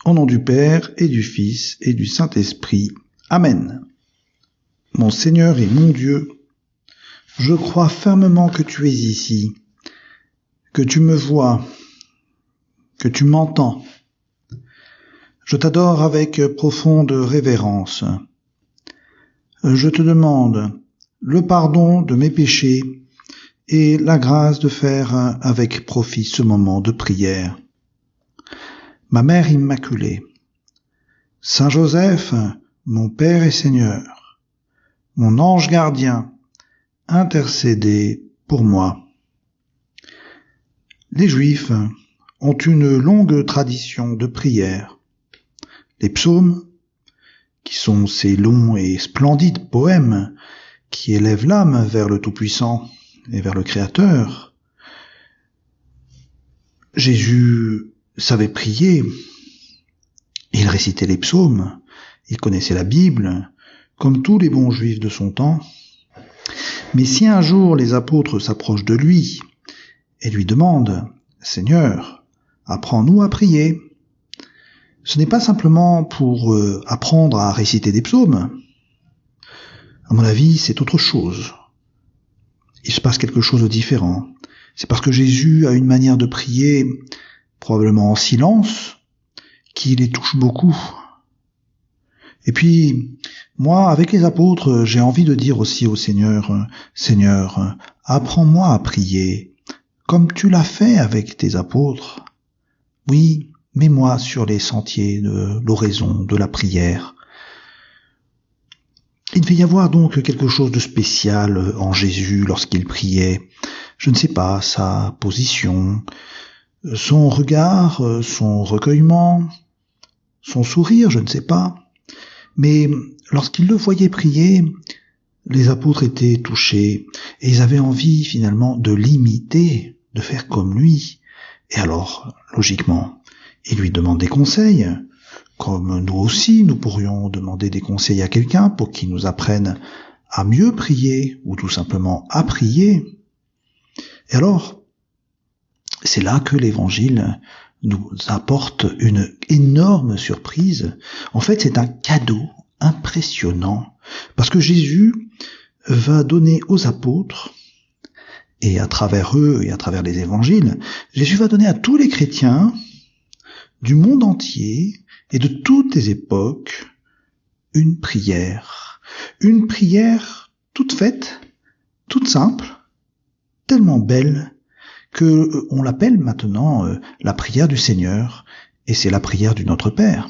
Au nom du Père et du Fils et du Saint-Esprit. Amen. Mon Seigneur et mon Dieu, je crois fermement que tu es ici, que tu me vois, que tu m'entends. Je t'adore avec profonde révérence. Je te demande le pardon de mes péchés et la grâce de faire avec profit ce moment de prière. Ma Mère Immaculée, Saint Joseph, mon Père et Seigneur, mon ange gardien, intercédez pour moi. Les Juifs ont une longue tradition de prière. Les psaumes, qui sont ces longs et splendides poèmes qui élèvent l'âme vers le Tout-Puissant et vers le Créateur. Jésus savait prier, il récitait les psaumes, il connaissait la Bible, comme tous les bons juifs de son temps. Mais si un jour les apôtres s'approchent de lui et lui demandent « Seigneur, apprends-nous à prier », ce n'est pas simplement pour apprendre à réciter des psaumes. À mon avis, c'est autre chose. Il se passe quelque chose de différent. C'est parce que Jésus a une manière de prier, probablement en silence, qui les touche beaucoup. Et puis, moi, avec les apôtres, j'ai envie de dire aussi au Seigneur, « Seigneur, apprends-moi à prier, comme tu l'as fait avec tes apôtres. Oui, mets-moi sur les sentiers de l'oraison, de la prière. » Il devait y avoir donc quelque chose de spécial en Jésus lorsqu'il priait. Je ne sais pas, sa position, son regard, son recueillement, son sourire, je ne sais pas. Mais lorsqu'ils le voyaient prier, les apôtres étaient touchés et ils avaient envie finalement de l'imiter, de faire comme lui. Et alors, logiquement, ils lui demandent des conseils, comme nous aussi nous pourrions demander des conseils à quelqu'un pour qu'il nous apprenne à mieux prier ou tout simplement à prier. Et alors, c'est là que l'Évangile nous apporte une énorme surprise. En fait, c'est un cadeau impressionnant, parce que Jésus va donner aux apôtres, et à travers eux et à travers les Évangiles, Jésus va donner à tous les chrétiens du monde entier et de toutes les époques une prière toute faite, toute simple, tellement belle, que on l'appelle maintenant la prière du Seigneur, et c'est la prière du Notre Père.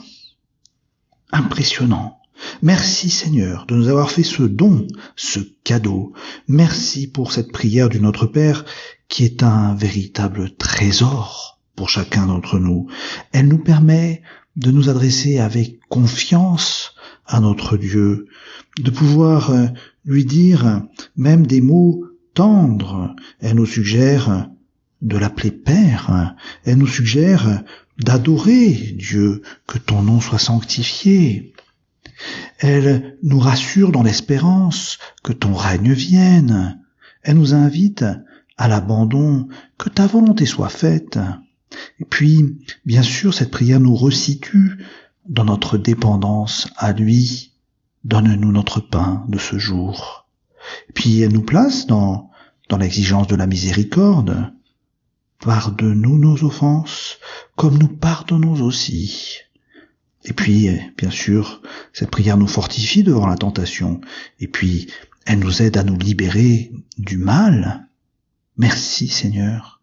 Impressionnant. Merci Seigneur de nous avoir fait ce don, ce cadeau. Merci pour cette prière du Notre Père qui est un véritable trésor pour chacun d'entre nous. Elle nous permet de nous adresser avec confiance à notre Dieu, de pouvoir lui dire même des mots tendres. Elle nous suggère de l'appeler Père, elle nous suggère d'adorer Dieu, que ton nom soit sanctifié. Elle nous rassure dans l'espérance que ton règne vienne. Elle nous invite à l'abandon, que ta volonté soit faite. Et puis, bien sûr, cette prière nous resitue dans notre dépendance à lui. Donne-nous notre pain de ce jour. Et puis, elle nous place dans l'exigence de la miséricorde. Pardonne-nous nos offenses, comme nous pardonnons aussi. Et puis, bien sûr, cette prière nous fortifie devant la tentation. Et puis, elle nous aide à nous libérer du mal. Merci Seigneur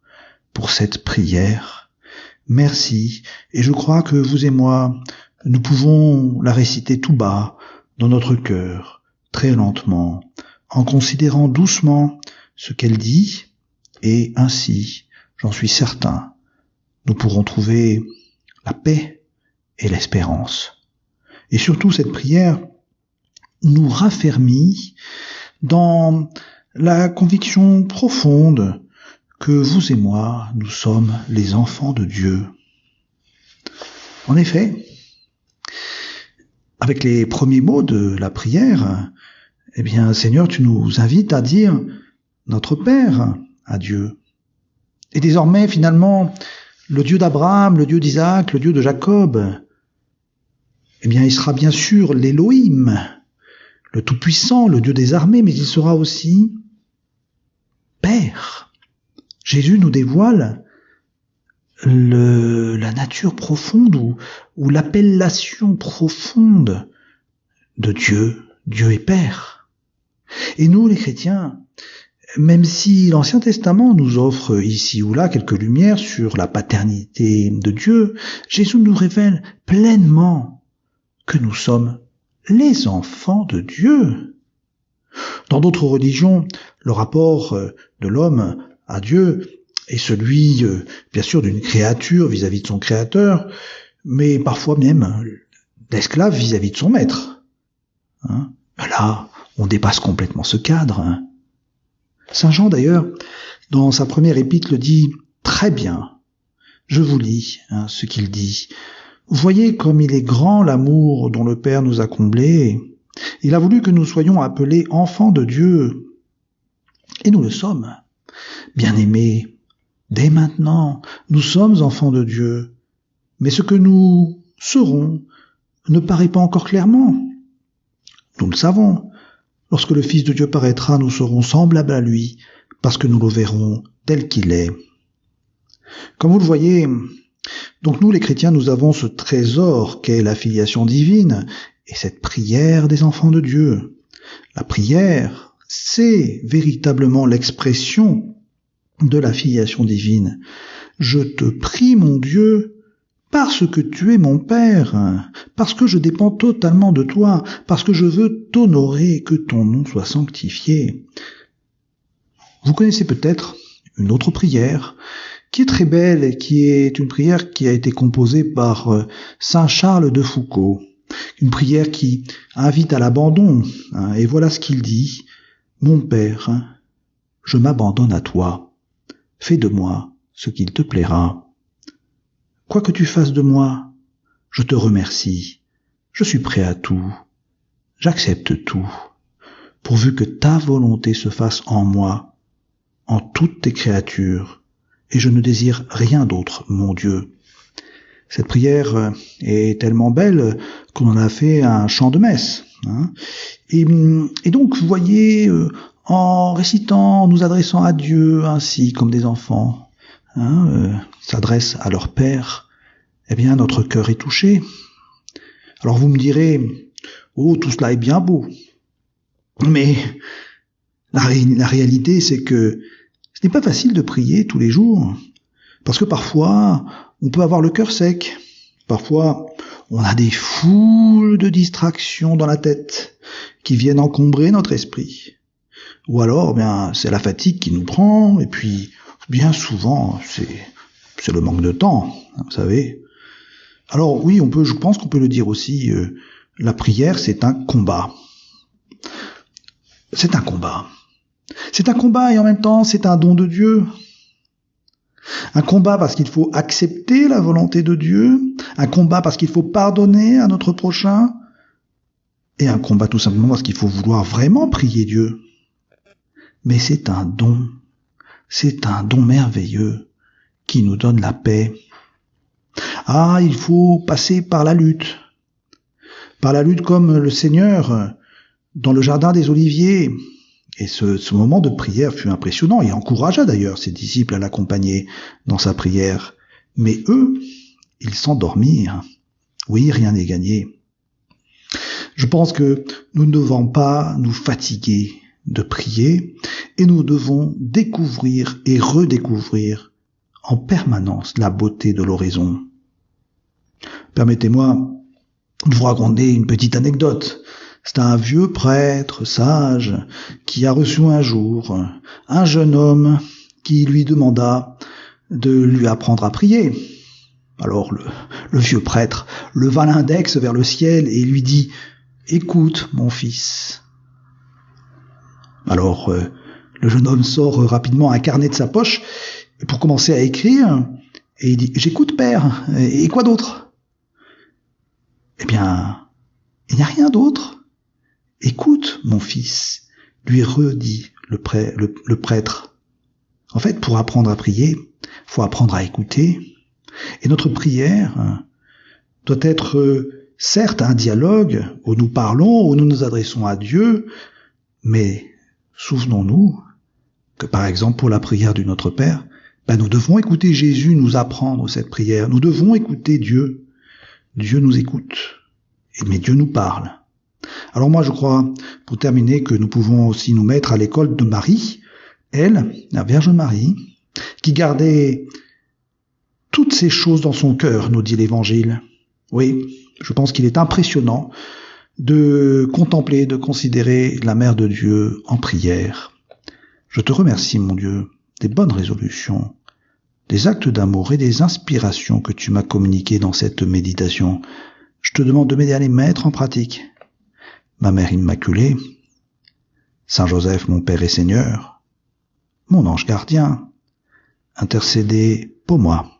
pour cette prière. Merci. Et je crois que vous et moi, nous pouvons la réciter tout bas, dans notre cœur, très lentement, en considérant doucement ce qu'elle dit, et ainsi, j'en suis certain, nous pourrons trouver la paix et l'espérance. Et surtout, cette prière nous raffermit dans la conviction profonde que vous et moi, nous sommes les enfants de Dieu. En effet, avec les premiers mots de la prière, eh bien, Seigneur, tu nous invites à dire notre Père à Dieu. Et désormais, finalement, le Dieu d'Abraham, le Dieu d'Isaac, le Dieu de Jacob, eh bien, il sera bien sûr l'Élohim, le Tout-Puissant, le Dieu des armées, mais il sera aussi Père. Jésus nous dévoile la nature profonde ou l'appellation profonde de Dieu. Dieu est Père. Et nous, les chrétiens, même si l'Ancien Testament nous offre ici ou là quelques lumières sur la paternité de Dieu, Jésus nous révèle pleinement que nous sommes les enfants de Dieu. Dans d'autres religions, le rapport de l'homme à Dieu est celui, bien sûr, d'une créature vis-à-vis de son créateur, mais parfois même d'esclave vis-à-vis de son maître. Là, on dépasse complètement ce cadre. Saint Jean, d'ailleurs, dans sa première épître, le dit très bien. Je vous lis ce qu'il dit. Voyez comme il est grand l'amour dont le Père nous a comblés. Il a voulu que nous soyons appelés enfants de Dieu. Et nous le sommes. Bien-aimés, dès maintenant, nous sommes enfants de Dieu. Mais ce que nous serons ne paraît pas encore clairement. Nous le savons. Lorsque le Fils de Dieu paraîtra, nous serons semblables à lui, parce que nous le verrons tel qu'il est. Comme vous le voyez, donc nous les chrétiens, nous avons ce trésor qu'est la filiation divine et cette prière des enfants de Dieu. La prière, c'est véritablement l'expression de la filiation divine. Je te prie, mon Dieu, parce que tu es mon Père, parce que je dépends totalement de toi, parce que je veux t'honorer, que ton nom soit sanctifié. Vous connaissez peut-être une autre prière qui est très belle et qui est une prière qui a été composée par Saint Charles de Foucauld. Une prière qui invite à l'abandon. Et voilà ce qu'il dit. Mon Père, je m'abandonne à toi. Fais de moi ce qu'il te plaira. Quoi que tu fasses de moi, je te remercie. Je suis prêt à tout. J'accepte tout, pourvu que ta volonté se fasse en moi, en toutes tes créatures, et je ne désire rien d'autre, mon Dieu. Cette prière est tellement belle qu'on en a fait un chant de messe. Et donc, vous voyez, en récitant, en nous adressant à Dieu ainsi comme des enfants, s'adressent à leur Père, eh bien notre cœur est touché. Alors vous me direz, oh, tout cela est bien beau, mais la réalité c'est que ce n'est pas facile de prier tous les jours, parce que parfois on peut avoir le cœur sec, parfois on a des foules de distractions dans la tête qui viennent encombrer notre esprit, ou alors c'est la fatigue qui nous prend, et puis bien souvent c'est le manque de temps, vous savez. Alors oui, je pense qu'on peut le dire aussi, la prière c'est un combat. C'est un combat. C'est un combat et en même temps c'est un don de Dieu. Un combat parce qu'il faut accepter la volonté de Dieu, un combat parce qu'il faut pardonner à notre prochain, et un combat tout simplement parce qu'il faut vouloir vraiment prier Dieu. Mais c'est un don merveilleux qui nous donne la paix. Ah, il faut passer par la lutte comme le Seigneur dans le jardin des Oliviers. Et ce moment de prière fut impressionnant. Il encouragea d'ailleurs ses disciples à l'accompagner dans sa prière. Mais eux, ils s'endormirent. Oui, rien n'est gagné. Je pense que nous ne devons pas nous fatiguer de prier et nous devons découvrir et redécouvrir en permanence la beauté de l'oraison. Permettez-moi de vous raconter une petite anecdote. C'est un vieux prêtre sage qui a reçu un jour un jeune homme qui lui demanda de lui apprendre à prier. Alors le vieux prêtre leva l'index vers le ciel et lui dit « Écoute, mon fils ». Alors le jeune homme sort rapidement un carnet de sa poche pour commencer à écrire et il dit « J'écoute, père, et quoi d'autre ?» Eh bien, il n'y a rien d'autre. « Écoute, mon fils », lui redit le prêtre. En fait, pour apprendre à prier, il faut apprendre à écouter. Et notre prière doit être certes un dialogue où nous parlons, où nous nous adressons à Dieu, mais souvenons-nous que par exemple pour la prière du Notre Père, nous devons écouter Jésus nous apprendre cette prière. Nous devons écouter Dieu. Dieu nous écoute, mais Dieu nous parle. Alors moi je crois, pour terminer, que nous pouvons aussi nous mettre à l'école de Marie, elle, la Vierge Marie, qui gardait toutes ces choses dans son cœur, nous dit l'Évangile. Oui, je pense qu'il est impressionnant de contempler, de considérer la Mère de Dieu en prière. Je te remercie, mon Dieu, des bonnes résolutions, des actes d'amour et des inspirations que tu m'as communiquées dans cette méditation. Je te demande de m'aider à les mettre en pratique. Ma Mère Immaculée, Saint Joseph, mon Père et Seigneur, mon ange gardien, intercédez pour moi.